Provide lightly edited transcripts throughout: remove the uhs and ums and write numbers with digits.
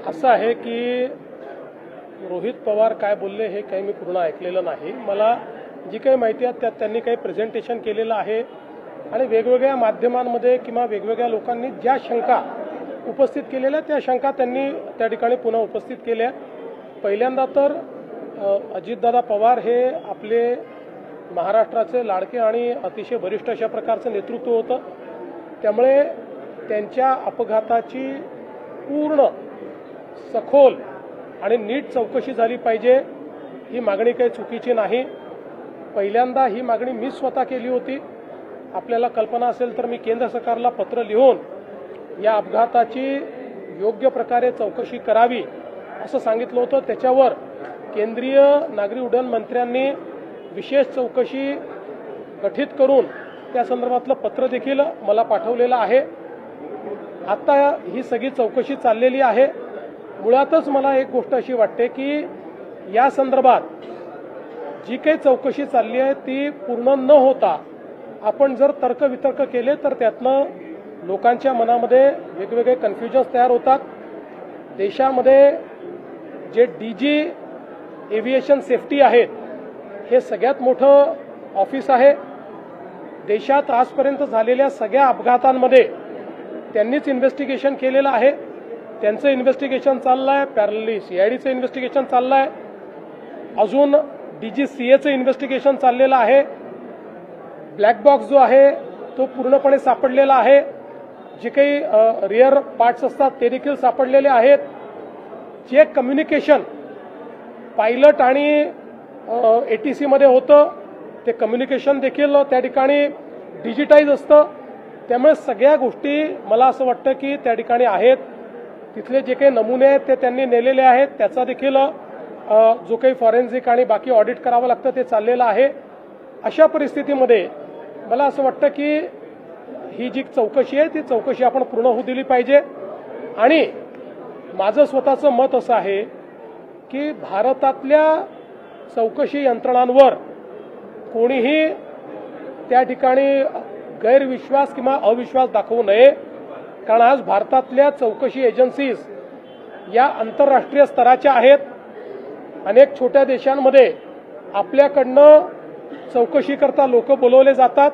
असं आहे की रोहित पवार काय बोलले हे काही मी पूर्ण ऐकलेलं नाही। मला जी काही माहिती आहे त्यात त्यांनी काही प्रेझेंटेशन केलेलं आहे आणि वेगवेगळ्या माध्यमांमध्ये किंवा वेगवेगळ्या लोकांनी ज्या शंका उपस्थित केलेल्या त्या शंका त्यांनी त्या ठिकाणी पुन्हा उपस्थित केल्या। पहिल्यांदा तर अजितदादा पवार हे आपले महाराष्ट्राचे लाडके आणि अतिशय वरिष्ठ अशा प्रकारचं नेतृत्व होतं, त्यामुळे त्यांच्या अपघाताची पूर्ण सखोल आणि नीट चौकशी झाली पाहिजे ही मागणी काही चुकीची नाही। पहिल्यांदा ही मागणी मी स्वतः केली होती। आपल्याला कल्पना असेल तर मी केंद्र सरकारला पत्र लिहून या अपघाताची योग्य प्रकारे चौकशी करावी असं सांगितलं होतं। त्याच्यावर केंद्रीय नागरी उड्डाण मंत्र्यांनी विशेष चौकशी गठीत करून त्या संदर्भातलं पत्र देखील मला पाठवलेलं आहे। आता ही सगळी चौकशी चाललेली आहे। मुळातच मला एक गोष्ट अशी वाटते की या संदर्भात जी काही चौकशी चालली आहे ती पूर्ण न होता आपण जर तर्कवितर्क केले तर त्यातनं लोकांच्या मनामध्ये वेगवेगळे कन्फ्युजन्स तयार होतात। देशामध्ये जे डीजी एव्हिएशन सेफ्टी आहेत हे सगळ्यात मोठं ऑफिस आहे। देशात आजपर्यंत झालेल्या सगळ्या अपघातांमध्ये त्यांनीच इन्व्हेस्टिगेशन केलेलं आहे। त्यांचं इन्व्हेस्टिगेशन चाललं आहे, पॅरलली सीआयडीचं इन्व्हेस्टिगेशन चाललं आहे, अजून डीजीसीएचं इन्व्हेस्टिगेशन चाललेलं आहे। ब्लॅक बॉक्स जो आहे तो पूर्णपणे सापडलेला आहे। जे काही रिअर पार्ट्स असतात ते देखील सापडलेले आहेत। जे कम्युनिकेशन पायलट आणि एटीसी मध्ये होतं ते कम्युनिकेशन देखील त्या ठिकाणी डिजिटाइज असतं। त्यामुळे सगळ्या गोष्टी मला असं वाटतं की त्या ठिकाणी आहेत। तिथले जे काही नमुने आहेत ते त्यांनी नेलेले आहेत, त्याचा देखील जो काही फॉरेन्सिक आणि बाकी ऑडिट करावं लागतं ते चाललेलं आहे। अशा परिस्थितीमध्ये मला असं वाटतं की ही जी चौकशी आहे ती चौकशी आपण पूर्ण होऊ दिली पाहिजे। आणि माझं स्वतःचं मत असं आहे की भारतातल्या चौकशी यंत्रणांवर कोणीही त्या ठिकाणी गैरविश्वास किंवा अविश्वास दाखवू नये, कारण आज भारतातल्या चौकशी एजन्सीज या आंतरराष्ट्रीय स्तराच्या आहेत। अनेक छोट्या देशांमध्ये आपल्याकडनं चौकशी करता लोक बोलवले जातात।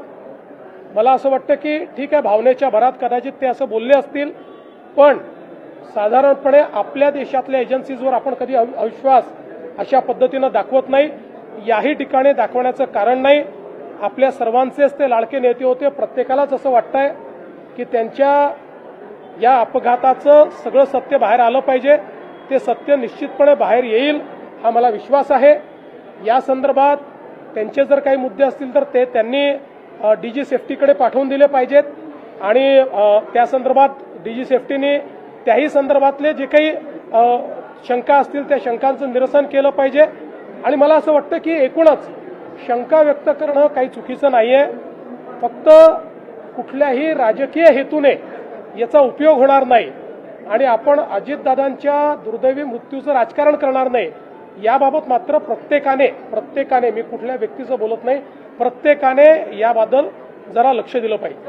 मला असं वाटतं की ठीक आहे, भावनेच्या भरात कदाचित ते असं बोलले असतील, पण साधारणपणे आपल्या देशातल्या एजन्सीजवर आपण कधी अविश्वास अशा पद्धतीनं दाखवत नाही। याही ठिकाणी दाखवण्याचं कारण नाही। आपल्या सर्वांचेच ते लाडके नेते होते। प्रत्येकालाच असं वाटतंय की त्यांच्या या अपघाताचं सगळं सत्य बाहेर आलं पाहिजे। ते सत्य निश्चितपणे बाहेर येईल हा मला विश्वास आहे। या संदर्भात त्यांचे जर काही मुद्दे असतील तर ते त्यांनी डीजी सेफ्टीकडे पाठवून दिले पाहिजेत आणि त्या संदर्भात डीजी सेफ्टीने त्याही संदर्भातले जे काही शंका असतील त्या शंकांचं निरसन केलं पाहिजे। आणि मला असं वाटतं की एकूणच शंका व्यक्त करणं काही चुकीचं नाहीये, फक्त कुठल्याही राजकीय हेतूने याचा उपयोग होणार नाही आणि आपण अजितदादांच्या दुर्दैवी मृत्यूचं राजकारण करणार नाही याबाबत मात्र प्रत्येकाने मी कुठल्या व्यक्तीचं बोलत नाही, प्रत्येकाने याबद्दल जरा लक्ष दिलं पाहिजे।